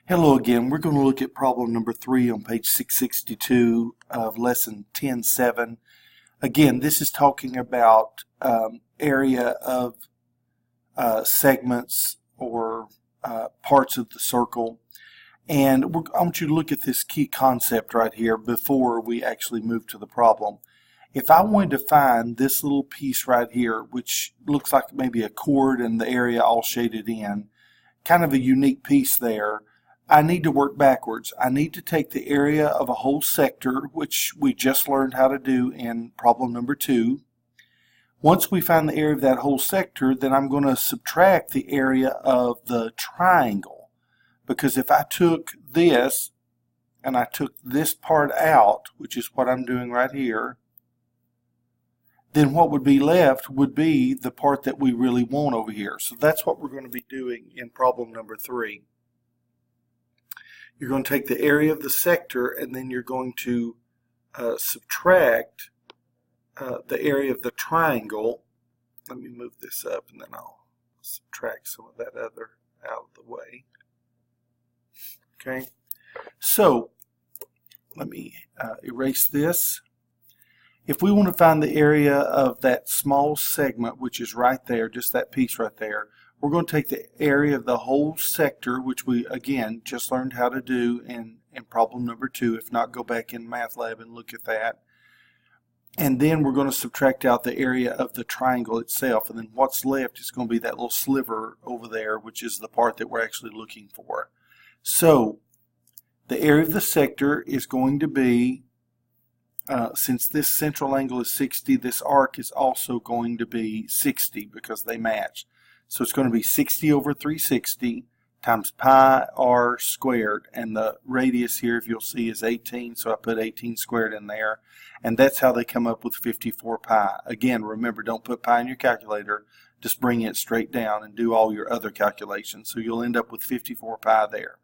Hello again. We're going to look at problem number 3 on page 662 of lesson 10.7. Again, this is talking about area of segments or parts of the circle. And I want you to look at this key concept right here before we actually move to the problem. If I wanted to find this little piece right here, which looks like maybe a chord and the area all shaded in, kind of a unique piece there, I need to work backwards. I need to take the area of a whole sector, which we just learned how to do in problem number 2. Once we find the area of that whole sector, then I'm going to subtract the area of the triangle. Because if I took this and I took this part out, which is what I'm doing right here, then what would be left would be the part that we really want over here. So that's what we're going to be doing in problem number 3. You're going to take the area of the sector and then you're going to subtract the area of the triangle. Let me move this up and then I'll subtract some of that other out of the way. Okay, so let me erase this. If we want to find the area of that small segment, which is right there, just that piece right there, we're going to take the area of the whole sector, which we, again, just learned how to do in problem number 2. If not, go back in Math Lab and look at that. And then we're going to subtract out the area of the triangle itself. And then what's left is going to be that little sliver over there, which is the part that we're actually looking for. So the area of the sector is going to be, since this central angle is 60, this arc is also going to be 60 because they match. So it's going to be 60 over 360 times pi r squared, and the radius here, if you'll see, is 18, so I put 18 squared in there, and that's how they come up with 54 pi. Again, remember, don't put pi in your calculator, just bring it straight down and do all your other calculations, so you'll end up with 54 pi there.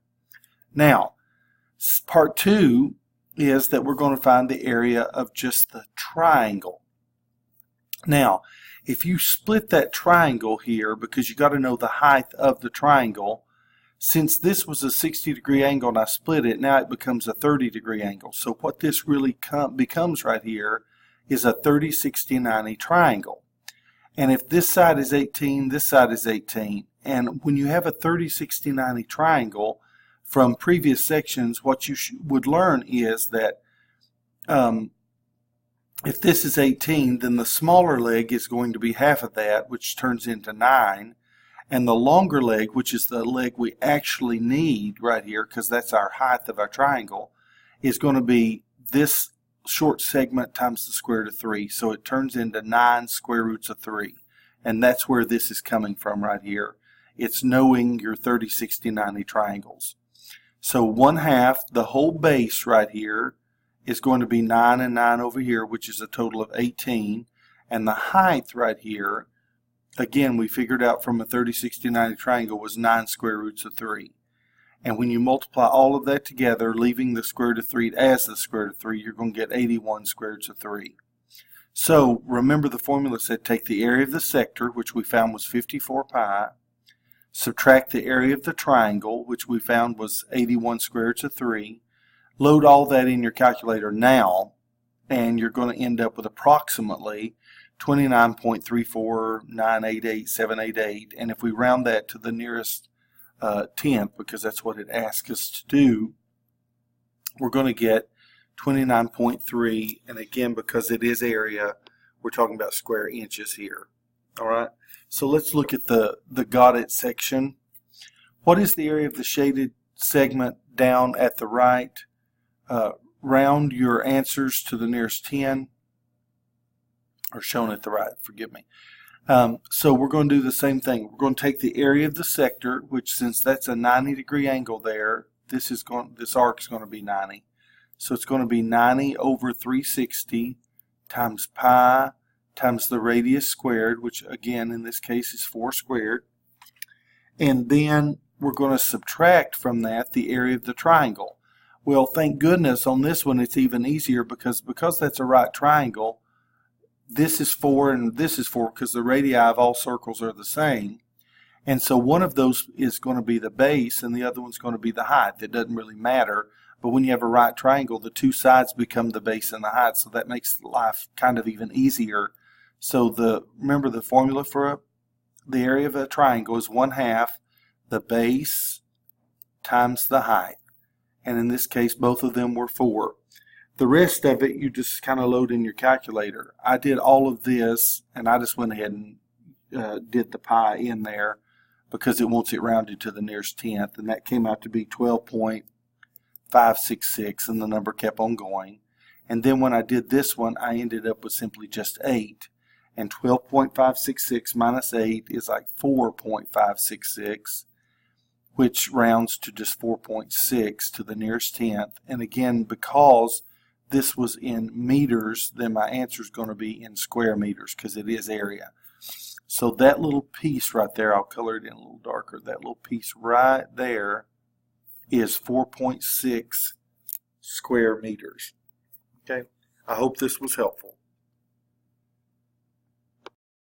Now, part 2 is that we're going to find the area of just the triangle. Now, if you split that triangle here, because you got to know the height of the triangle, since this was a 60-degree angle and I split it, now it becomes a 30-degree angle. So what this really becomes right here is a 30, 60, 90 triangle. And if this side is 18, this side is 18. And when you have a 30, 60, 90 triangle, from previous sections, what you would learn is that if this is 18, then the smaller leg is going to be half of that, which turns into 9. And the longer leg, which is the leg we actually need right here, because that's our height of our triangle, is going to be this short segment times the square root of 3. So it turns into 9 square roots of 3. And that's where this is coming from right here. It's knowing your 30, 60, 90 triangles. So 1/2, the whole base right here, is going to be 9 and 9 over here, which is a total of 18. And the height right here, again, we figured out from a 30, 60, 90 triangle was 9 square roots of 3. And when you multiply all of that together, leaving the square root of 3 as the square root of 3, you're going to get 81 square roots of 3. So remember the formula said take the area of the sector, which we found was 54 pi, subtract the area of the triangle, which we found was 81 square roots of 3, load all that in your calculator now, and you're going to end up with approximately 29.34988,788. And if we round that to the nearest tenth, because that's what it asks us to do, we're going to get 29.3. And again, because it is area, we're talking about square inches here. All right. So let's look at the got it section. What is the area of the shaded segment down at the right? Round your answers to the nearest 10, or shown at the right, forgive me. So we're going to do the same thing. We're going to take the area of the sector, which since that's a 90-degree angle there, this arc is going to be 90. So it's going to be 90 over 360 times pi times the radius squared, which again in this case is 4 squared. And then we're going to subtract from that the area of the triangle. Well, thank goodness on this one it's even easier because that's a right triangle. This is 4 and this is 4 because the radii of all circles are the same. And so one of those is going to be the base and the other one's going to be the height. It doesn't really matter. But when you have a right triangle, the two sides become the base and the height. So that makes life kind of even easier. So remember the formula for the area of a triangle is 1/2 the base times the height. And in this case, both of them were 4. The rest of it, you just kind of load in your calculator. I did all of this, and I just went ahead and did the pi in there because it wants it rounded to the nearest tenth, and that came out to be 12.566, and the number kept on going. And then when I did this one, I ended up with simply just 8. And 12.566 minus 8 is like 4.566, which rounds to just 4.6 to the nearest tenth. And again, because this was in meters, then my answer is going to be in square meters because it is area. So that little piece right there, I'll color it in a little darker, that little piece right there is 4.6 square meters. Okay, I hope this was helpful.